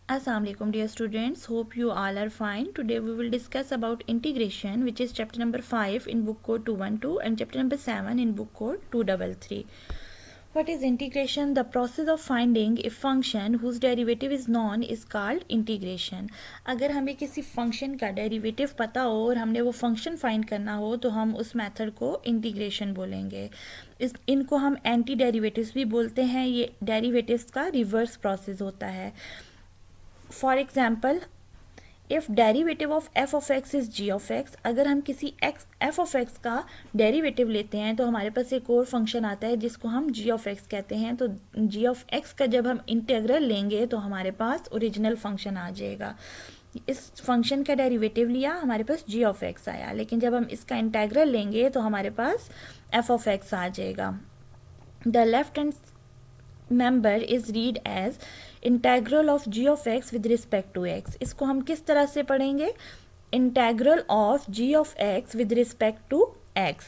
Assalamualaikum dear students, hope you all are fine. Today we will discuss about integration, which is chapter number 5 in book code 212 and chapter number 7 in book code 233. What is integration? The process of finding a function whose derivative is known is called integration. अगर हमें किसी function का derivative पता हो और हमने वो function find करना हो तो हम उस मेथड को इंटीग्रेशन बोलेंगे. इनको हम एंटी डेरिवेटिव्स भी बोलते हैं. ये डेरिवेटिव्स का रिवर्स प्रोसेस होता है. For example, if derivative of F of X is G of X, अगर हम किसी एक्स एफ ऑफ एक्स का डेरिवेटिव लेते हैं तो हमारे पास एक और फंक्शन आता है जिसको हम जी ऑफ एक्स कहते हैं. तो जी ऑफ एक्स का जब हम इंटीग्रल लेंगे तो हमारे पास ओरिजिनल फंक्शन आ जाएगा. इस फंक्शन का डेरिवेटिव लिया, हमारे पास जी ऑफ एक्स आया, लेकिन जब हम इसका इंटीग्रल लेंगे तो हमारे पास एफ ऑफ एक्स आ जाएगा. The left hand member is read as integral of G of X with respect to X. इसको हम किस तरह से पढ़ेंगे? Integral of G of X with respect to X.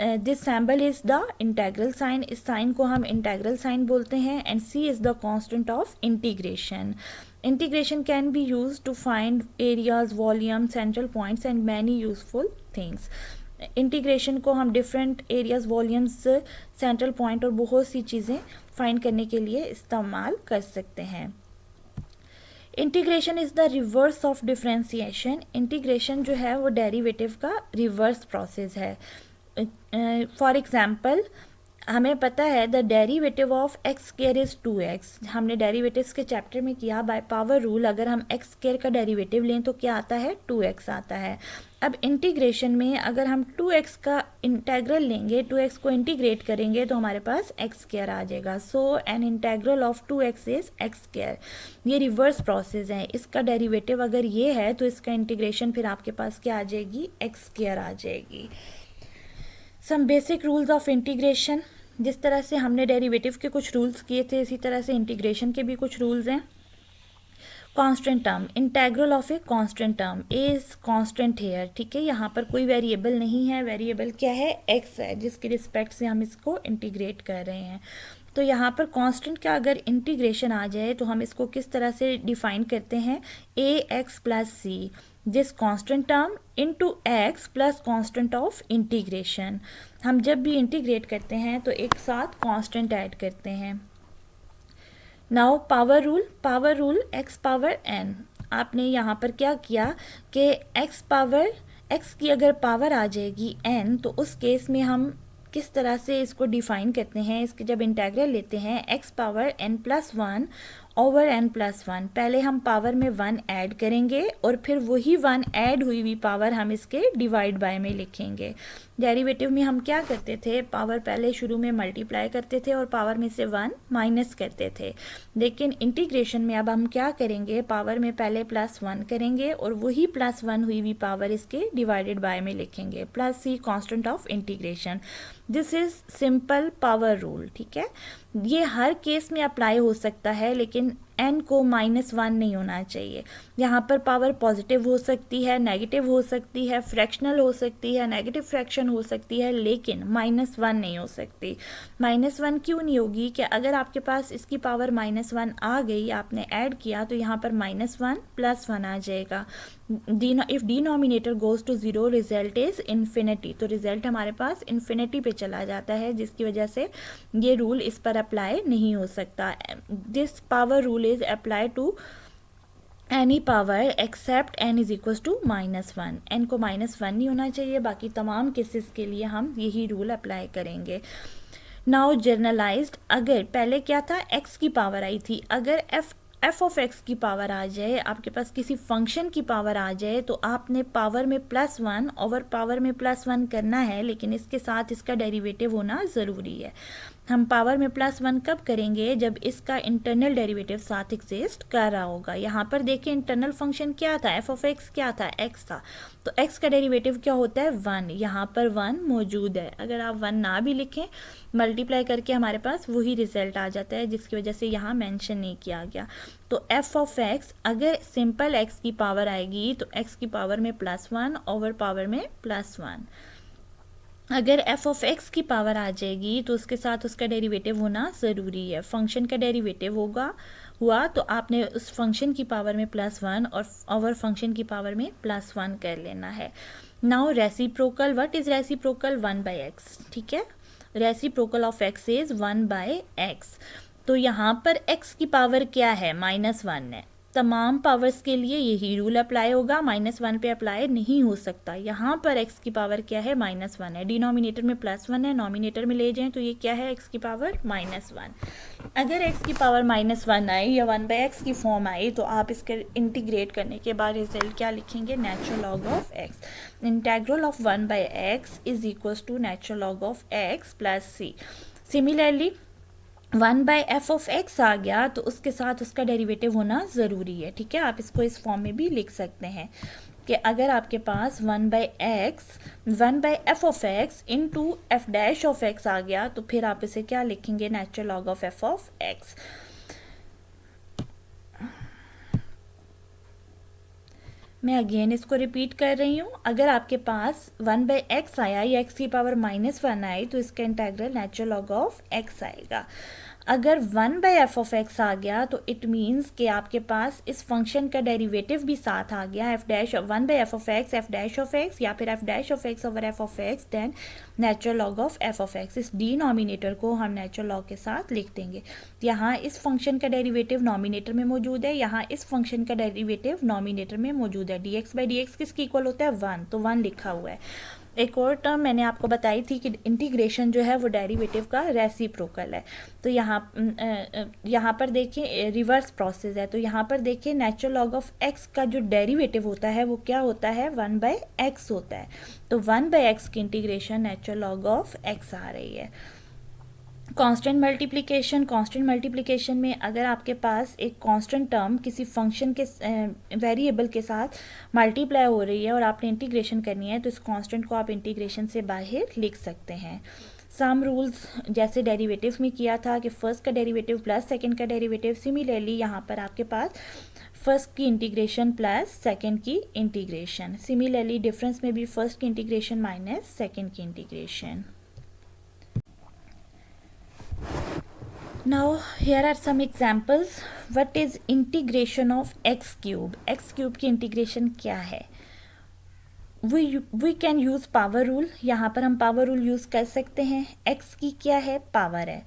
This symbol is the integral sign. इस sign को हम integral sign बोलते हैं. And C is the constant of integration. Integration can be use to find areas, volume, central points and many useful things. Integration को हम different areas, volumes, central point और बहुत सी चीज़ें फाइंड करने के लिए इस्तेमाल कर सकते हैं. Integration is the reverse of differentiation. Integration जो है वो डेरिवेटिव का रिवर्स प्रोसेस है. फॉर एग्जांपल, हमें पता है the derivative of x square is 2x. हमने डेरिवेटिव्स के चैप्टर में किया बाय पावर रूल. अगर हम एक्स स्क्वायर का डेरिवेटिव लें तो क्या आता है? 2x आता है. अब इंटीग्रेशन में अगर हम 2x का इंटीग्रल लेंगे, 2x को इंटीग्रेट करेंगे तो हमारे पास एक्स स्क्वायर आ जाएगा. So an integral of 2x is x square. ये रिवर्स प्रोसेस है. इसका डेरिवेटिव अगर ये है तो इसका इंटीग्रेशन फिर आपके पास क्या आ जाएगी? एक्स स्क्वायर आ जाएगी. Some basic rules of integration. जिस तरह से हमने डेरिवेटिव के कुछ रूल्स किए थे, इसी तरह से इंटीग्रेशन के भी कुछ रूल्स हैं. Constant term, integral of a constant term is constant here. ठीक है, यहाँ पर कोई वेरिएबल नहीं है. वेरिएबल क्या है? एक्स है, जिसके रिस्पेक्ट से हम इसको इंटीग्रेट कर रहे हैं. तो यहाँ पर कांस्टेंट का अगर इंटीग्रेशन आ जाए तो हम इसको किस तरह से डिफाइन करते हैं? A x plus c, this constant term into x plus constant of integration. हम जब भी इंटीग्रेट करते हैं तो एक साथ कांस्टेंट ऐड करते हैं. Now power rule X power N. आपने यहाँ पर क्या किया कि एक्स की अगर पावर आ जाएगी एन, तो उस केस में हम किस तरह से इसको डिफाइन करते हैं? इसके जब इंटीग्रल लेते हैं X power N plus 1 over N plus 1, पहले हम पावर में 1 ऐड करेंगे और फिर वही 1 ऐड हुई हुई पावर हम इसके डिवाइड बाय में लिखेंगे. डेरिवेटिव में हम क्या करते थे? पावर पहले शुरू में मल्टीप्लाई करते थे और पावर में से 1 माइनस करते थे. लेकिन इंटीग्रेशन में अब हम क्या करेंगे? पावर में पहले प्लस 1 करेंगे और वही प्लस 1 हुई हुई पावर इसके डिवाइडेड बाय में लिखेंगे. Plus C constant of integration. This is simple power rule. ठीक है, ये हर केस में अप्लाई हो सकता है, लेकिन एन को -1 नहीं होना चाहिए. यहाँ पर पावर पॉजिटिव हो सकती है, नेगेटिव हो सकती है, फ्रैक्शनल हो सकती है, नेगेटिव फ्रैक्शन हो सकती है, लेकिन -1 नहीं हो सकती. -1 क्यों नहीं होगी? कि अगर आपके पास इसकी पावर -1 आ गई, आपने ऐड किया, तो यहाँ पर -1 प्लस 1 आ जाएगा. If denominator goes to 0, result is infinity. तो रिजल्ट हमारे पास इन्फिनिटी पे चला जाता है, जिसकी वजह से ये रूल इस पर अप्लाई नहीं हो सकता. This power rule is apply to any power except N is equal to -1. N को -1 नहीं होना चाहिए. बाकी तमाम केसेस के लिए हम यही रूल अप्लाई करेंगे. Now generalised. अगर पहले क्या था? एक्स की पावर आई थी. अगर एफ ऑफ एक्स की पावर आ जाए, आपके पास किसी फंक्शन की पावर आ जाए, तो आपने पावर में +1 ओवर पावर में +1 करना है, लेकिन इसके साथ इसका डेरिवेटिव होना ज़रूरी है. हम पावर में +1 कब करेंगे? जब इसका इंटरनल डेरिवेटिव साथ एग्जिस्ट कर रहा होगा. यहाँ पर देखिए इंटरनल फंक्शन क्या था? एफ ऑफ एक्स क्या था? एक्स था. तो एक्स का डेरिवेटिव क्या होता है? 1. यहाँ पर 1 मौजूद है. अगर आप 1 ना भी लिखें, मल्टीप्लाई करके हमारे पास वही रिजल्ट आ जाता है, जिसकी वजह से यहाँ मेंशन नहीं किया गया. तो एफ ऑफ एक्स, अगर सिंपल एक्स की पावर आएगी तो एक्स की पावर में +1 ओवर पावर में +1. अगर एफ ऑफ एक्स की पावर आ जाएगी तो उसके साथ उसका डेरिवेटिव होना ज़रूरी है. फंक्शन का डेरिवेटिव होगा हुआ तो आपने उस फंक्शन की पावर में +1 और ओवर फंक्शन की पावर में +1 कर लेना है। Now reciprocal, what is reciprocal? 1/x, ठीक है। Reciprocal of x is 1/x। तो यहाँ पर x की पावर क्या है? -1 है। तमाम पावर्स के लिए यही रूल अप्लाई होगा, -1 पे अप्लाई नहीं हो सकता। यहाँ पर x की पावर क्या है? -1 है। डिनोमिनेटर में +1 है, नॉमिनेटर में ले जाएं तो ये क्या है? x की पावर -1। अगर x की पावर -1 आई या 1/x की फॉर्म आई तो आप इसके इंटीग्रेट करने के बाद रिजल्ट क्या लिखेंगे? Natural log of x। Integral of 1/x is equals to natural log of x plus c। Similarly 1/f of x आ गया तो उसके साथ उसका डेरिवेटिव होना ज़रूरी है, ठीक है। आप इसको इस फॉर्म में भी लिख सकते हैं कि अगर आपके पास 1/f of x into f dash of x आ गया तो फिर आप इसे क्या लिखेंगे? Natural log of f of x। मैं अगेन इसको रिपीट कर रही हूँ। अगर आपके पास 1/x आया या x की पावर -1 आई तो इसका integral natural log of x आएगा। अगर 1/f ऑफ x आ गया तो इट मीन्स कि आपके पास इस फंक्शन का डेरिवेटिव भी साथ आ गया, f dash 1/f of x, f dash of x या फिर f dash of x over f of x, then natural log of f of x। इस डिनोमिनेटर को हम नेचुरल लॉग के साथ लिख देंगे। यहाँ इस फंक्शन का डेरिवेटिव नॉमिनेटर में मौजूद है, यहाँ इस फंक्शन का डेरिवेटिव नॉमिनेटर में मौजूद है। dx/dx किसकी इक्वल होता है? 1, तो 1 लिखा हुआ है। एक और टर्म मैंने आपको बताई थी कि इंटीग्रेशन जो है वो डेरिवेटिव का रेसिप्रोकल है। तो यहाँ पर देखिए रिवर्स प्रोसेस है। तो यहाँ पर देखिए नेचुरल लॉग ऑफ x का जो डेरिवेटिव होता है वो क्या होता है? 1/x होता है। तो 1/x की integration natural log of x आ रही है। कांस्टेंट मल्टीप्लिकेशन में अगर आपके पास एक कांस्टेंट टर्म किसी फंक्शन के वेरिएबल के साथ मल्टीप्लाई हो रही है और आपने इंटीग्रेशन करनी है तो इस कांस्टेंट को आप इंटीग्रेशन से बाहर लिख सकते हैं। सम रूल्स जैसे डेरिवेटिव में किया था कि फर्स्ट का डेरिवेटिव प्लस सेकंड का डेरिवेटिव, सिमिलरली यहाँ पर आपके पास फर्स्ट की इंटीग्रेशन प्लस सेकंड की इंटीग्रेशन, सिमिलरली डिफरेंस में भी फर्स्ट की इंटीग्रेशन माइनस सेकंड की integration. Now here are some examples. What is integration of x cube? x cube की इंटीग्रेशन क्या है? We can use power rule. यहाँ पर हम पावर रूल यूज़ कर सकते हैं। x की क्या है? पावर है।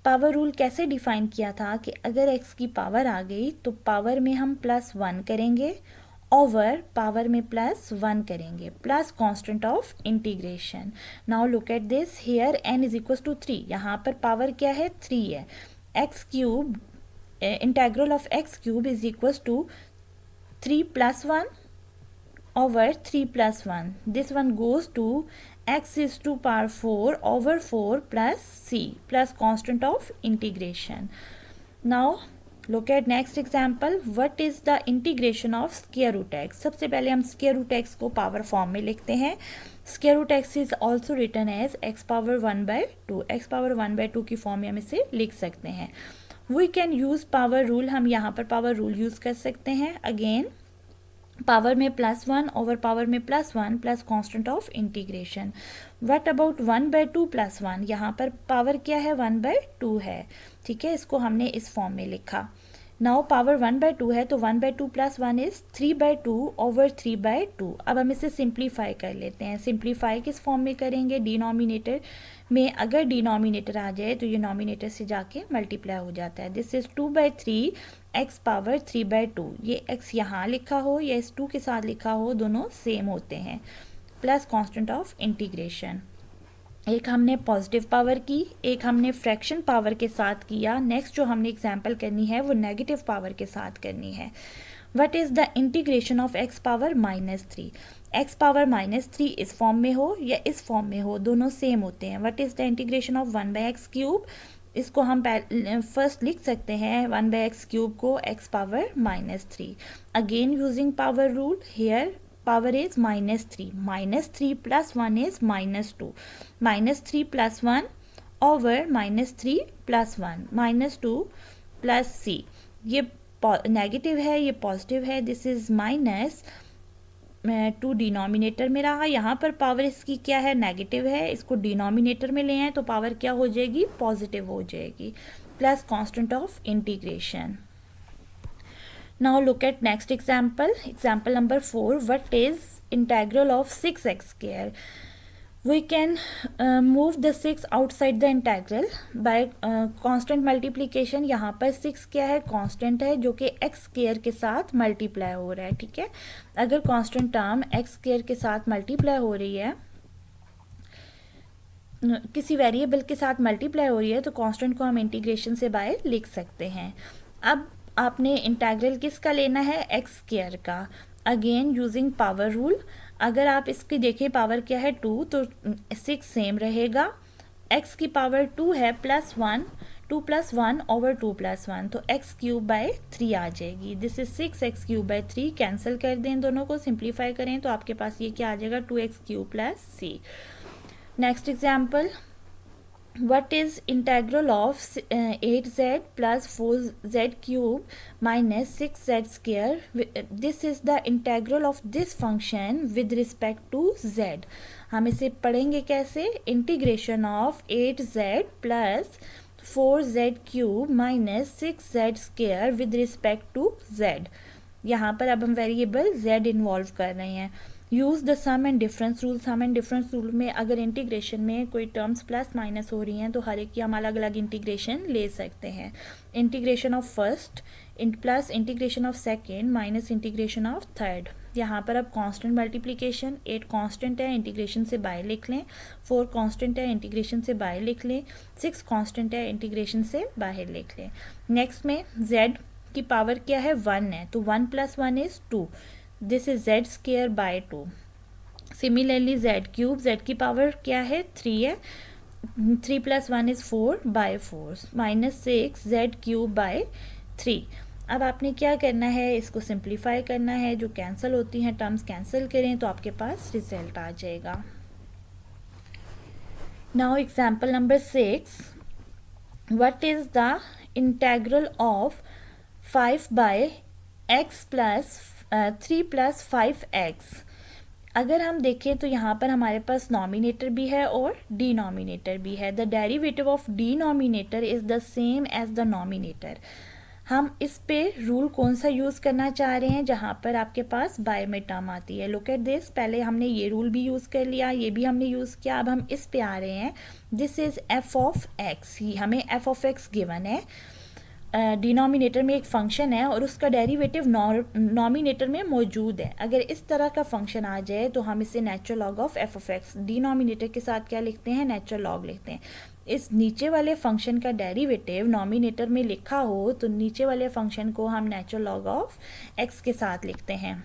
पावर रूल कैसे डिफाइन किया था कि अगर x की पावर आ गई तो पावर में हम +1 करेंगे, ओवर पावर में +1 करेंगे, plus constant of integration. Now look at this, here n is equal to 3। यहाँ पर पावर क्या है? 3 है। x cube, integral of x cube is equal to 3 + 1 over 3 + 1. This one goes to x is to power 4 over 4 plus c plus constant of integration. Now look at next example. What is the integration of square root x? सबसे पहले हम square root x को power form में लिखते हैं। square root x is also written as x power 1/2. x power 1/2 की form में हम इसे लिख सकते हैं। We can use power rule. हम यहाँ पर पावर रूल यूज़ कर सकते हैं। अगेन पावर में +1 ओवर पावर में +1 plus constant of integration. What about 1/2 + 1? यहाँ पर पावर क्या है? 1/2 है, ठीक है। इसको हमने इस फॉर्म में लिखा। नाउ पावर 1/2 है तो 1/2 + 1 इज 3/2 ओवर 3/2। अब हम इसे सिंप्लीफाई कर लेते हैं। सिंप्लीफाई किस फॉर्म में करेंगे? डिनोमिनेटर में अगर डिनोमिनेटर आ जाए तो ये नॉमिनेटर से जाके मल्टीप्लाई हो जाता है। This is 2/3 x power 3/2। ये x यहाँ लिखा हो या इस 2 के साथ लिखा हो, दोनों सेम होते हैं, प्लस कांस्टेंट ऑफ इंटीग्रेशन। एक हमने पॉजिटिव पावर की, एक हमने फ्रैक्शन पावर के साथ किया। नेक्स्ट जो हमने एग्जाम्पल करनी है वो नेगेटिव पावर के साथ करनी है। What is the integration of x power -3? x power -3 इस फॉर्म में हो या इस फॉर्म में हो, दोनों सेम होते हैं। What is the integration of 1/x cube? इसको हम फर्स्ट लिख सकते हैं 1/x क्यूब को x power -3। Again using power rule, here power is -3. -3 + 1 is -2. -3 + 1 over -3 + 1 -2 plus c. ये नेगेटिव है, ये पॉजिटिव है। दिस इज -2 डिनोमिनेटर में रहा। यहाँ पर पावर इसकी क्या है? नेगेटिव है। इसको डिनोमिनेटर में ले आए तो पावर क्या हो जाएगी? पॉजिटिव हो जाएगी, plus constant of integration. Now look at next example. Example number 4. What is integral of 6x square? We can move the 6 outside the integral by constant multiplication. यहाँ पर 6 क्या है, constant है जो कि x square के साथ multiply हो रहा है, ठीक है. अगर constant term x square के साथ multiply हो रही है, किसी वेरिएबल के साथ मल्टीप्लाई हो रही है, तो कांस्टेंट को हम इंटीग्रेशन से बाहर लिख सकते हैं. अब आपने इंटीग्रल किसका लेना है, एक्स स्क्वायर का. Again using power rule. अगर आप इसकी देखें पावर क्या है 2, तो 6 सेम रहेगा. x की पावर 2 है +1, 2 + 1 ओवर 2 + 1, तो x³/3 आ जाएगी. This is 6x³/3. कैंसिल कर दें इन दोनों को, सिंप्लीफाई करें तो आपके पास ये क्या आ जाएगा, 2x³ + c. Next example. What is integral of 8z plus 4z³ minus 6z square? This is the integral of this function with respect to z. हम इसे पढ़ेंगे कैसे, integration of 8z plus 4z³ minus 6z square with respect to z. यहाँ पर अब हम variable z involve कर रहे हैं. Use the sum and difference rule. Sum and difference rule में अगर इंटीग्रेशन में कोई टर्म्स प्लस माइनस हो रही हैं तो हर एक की हम अलग अलग इंटीग्रेशन ले सकते हैं. Integration of first plus integration of second minus integration of third. यहाँ पर अब कांस्टेंट मल्टीप्लिकेशन, 8 कांस्टेंट है इंटीग्रेशन से बाहर लिख लें, 4 कांस्टेंट है इंटीग्रेशन से बाहर लिख लें, 6 कांस्टेंट है इंटीग्रेशन से बाहर लिख लें. नेक्स्ट में z की पावर क्या है, 1 है, तो 1 + 1 is 2. This is z²/2. Similarly z³ z की पावर क्या है, 3 है, 3 + 1 इज 4/4 -6 z³/3. अब आपने क्या करना है, इसको सिंप्लीफाई करना है. जो कैंसिल होती हैं टर्म्स कैंसिल करें तो आपके पास रिजल्ट आ जाएगा. Now example number 6. What is the integral of 5/x + 3 + 5x. अगर हम देखें तो यहाँ पर हमारे पास नॉमिनेटर भी है और डिनोमिनेटर भी है. The derivative of denominator is the same as the nominator. हम इस पे रूल कौन सा यूज़ करना चाह रहे हैं, जहाँ पर आपके पास बाय में टर्म आती है. Look at this. पहले हमने ये रूल भी यूज़ कर लिया, ये भी हमने यूज़ किया. अब हम इस पे आ रहे हैं. This is f(x). हमें f(x) गिवन है. डिनोमिनेटर में एक फंक्शन है और उसका डेरिवेटिव नॉमिनेटर में मौजूद है. अगर इस तरह का फंक्शन आ जाए तो हम इसे natural log of f(x), denominator के साथ क्या लिखते हैं, नेचुरल लॉग लिखते हैं. इस नीचे वाले फंक्शन का डेरिवेटिव नॉमिनेटर में लिखा हो तो नीचे वाले फंक्शन को हम नेचुरल लॉग ऑफ x के साथ लिखते हैं.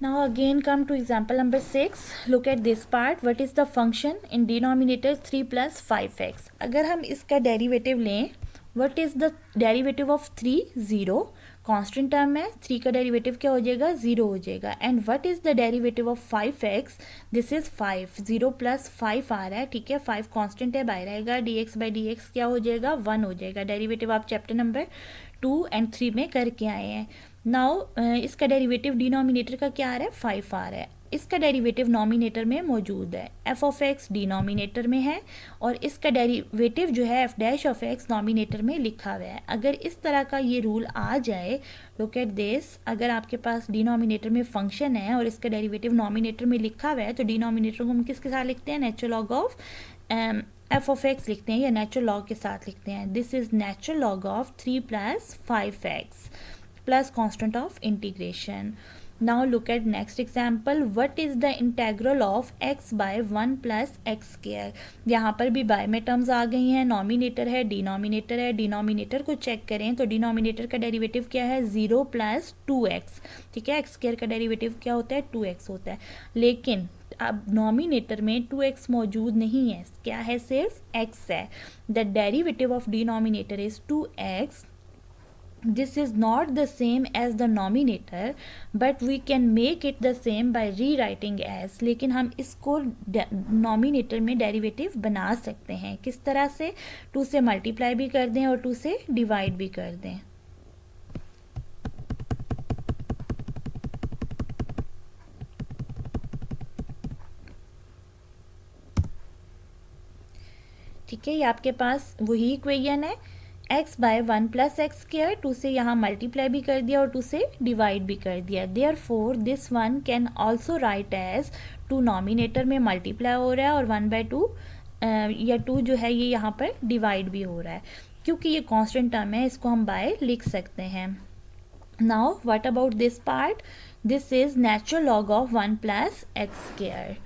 Now again come to example number 6. Look at this part. What is the function in denominator 3 + 5x? अगर हम इसका डेरिवेटिव लें, what is the derivative of 3? 0. Constant term है, 3 का डेरिवेटिव क्या हो जाएगा, 0 हो जाएगा. And what is the derivative of 5x? This is 5. 0 + 5 आ रहा है, ठीक है. 5 कांस्टेंट है, बाहर आएगा. dx/dx क्या हो जाएगा, 1 हो जाएगा. डेरिवेटिव आप चैप्टर नंबर 2 और 3 में करके आए हैं. नाउ इसका डेरिवेटिव डिनोमिनेटर का क्या आ रहा है, 5 आ रहा है. इसका डेरिवेटिव नॉमिनेटर में मौजूद है. f(x) डिनोमिनेटर में है और इसका डेरिवेटिव जो है f' नॉमिनेटर में लिखा हुआ है. अगर इस तरह का ये रूल आ जाए, लुक एट दिस. अगर आपके पास डिनोमिनेटर में फंक्शन है और इसका डेरिवेटिव नॉमिनेटर में लिखा हुआ है तो डिनोमिनेटर को हम किसके साथ लिखते हैं, नेचुरल लॉग ऑफ f(x) लिखते हैं या नेचुरल लॉग के साथ लिखते हैं. This is natural log of 3 + 5x plus constant of integration. Now look at next example. What is the integral of x/1 + x²? यहाँ पर भी बाय में टर्म्स आ गई हैं. नॉमिनेटर है, डिनोमिनेटर है. डिनोमिनेटर को चेक करें तो डिनोमिनेटर का डेरिवेटिव क्या है, 0 + 2x. ठीक है, x² का डेरिवेटिव क्या होता है, 2x होता है. लेकिन अब नॉमिनेटर में 2x मौजूद नहीं है, क्या है, सिर्फ x है. The derivative of denominator is 2x. This is not the same as the nominator, but we can make it the same by rewriting as. लेकिन हम इसको नॉमिनेटर में डेरिवेटिव बना सकते हैं. किस तरह से, 2 से मल्टीप्लाई भी कर दें और 2 से डिवाइड भी कर दें. ठीक है, ये आपके पास वही इक्वेशन है, x by 1 plus X square, 2 से यहाँ मल्टीप्लाई भी कर दिया और 2 से डिवाइड भी कर दिया। Therefore this one can also write as 2 nominator में मल्टीप्लाई हो रहा है और 1/2 या 2 जो है ये यहाँ पर डिवाइड भी हो रहा है। क्योंकि ये कांस्टेंट टर्म है, इसको हम बाय लिख सकते हैं। Now what about this part, this is natural log of 1 plus X square.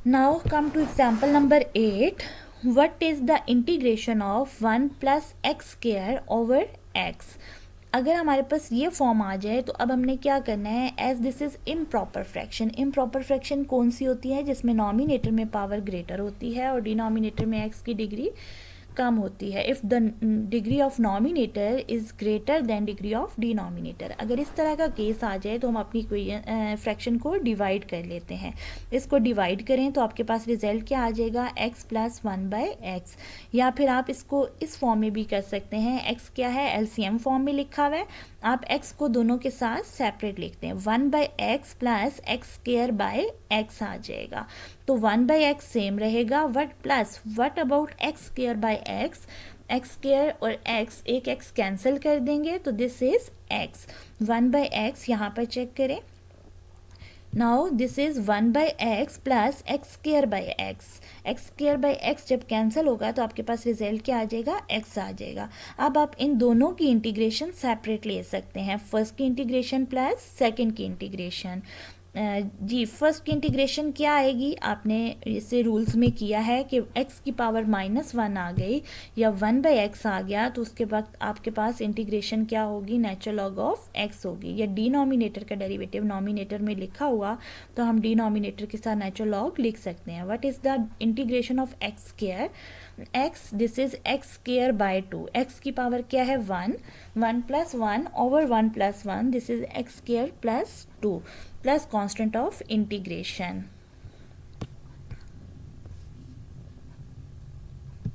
Now come to example number 8, what is the integration of 1 plus x square over x। अगर हमारे पास ये form आ जाए तो अब हमने क्या करना है, as this is improper fraction. Improper fraction कौन सी होती है, जिसमें नॉमिनेटर में पावर ग्रेटर होती है और डिनोमिनेटर में x की डिग्री कम होती है। If the degree of nominator is greater than degree of denominator. अगर इस तरह का केस आ जाए तो हम अपनी फ्रैक्शन को डिवाइड कर लेते हैं। इसको डिवाइड करें तो आपके पास रिजल्ट क्या आ जाएगा, x प्लस 1/x। या फिर आप इसको इस फॉर्म में भी कर सकते हैं, x क्या है LCM फॉर्म में लिखा हुआ है, आप x को दोनों के साथ सेपरेट लिखते हैं, 1/x plus X square by x आ जाएगा। तो 1/x सेम रहेगा, what about x square by x, x square और x, एक x कैंसिल कर देंगे तो दिस इज x। 1/x यहाँ पर चेक करें, now this is 1/x plus X square by x. X square by x जब कैंसिल होगा तो आपके पास रिजल्ट क्या आ जाएगा, x आ जाएगा। अब आप इन दोनों की इंटीग्रेशन सेपरेट ले सकते हैं, फर्स्ट की इंटीग्रेशन प्लस सेकंड की इंटीग्रेशन। जी फर्स्ट की इंटीग्रेशन क्या आएगी, आपने इसे रूल्स में किया है कि x की पावर -1 आ गई या 1/x आ गया तो उसके बाद आपके पास इंटीग्रेशन क्या होगी, नेचुरल लॉग ऑफ x होगी। या डिनोमिनेटर का डेरिवेटिव नॉमिनेटर में लिखा हुआ तो हम डिनोमिनेटर के साथ नेचुरल लॉग लिख सकते हैं। What is the integration of x square, x this is x square by 2, x की पावर क्या है 1, 1 plus 1 over 1 plus 1, this is x square plus 2 plus constant of integration.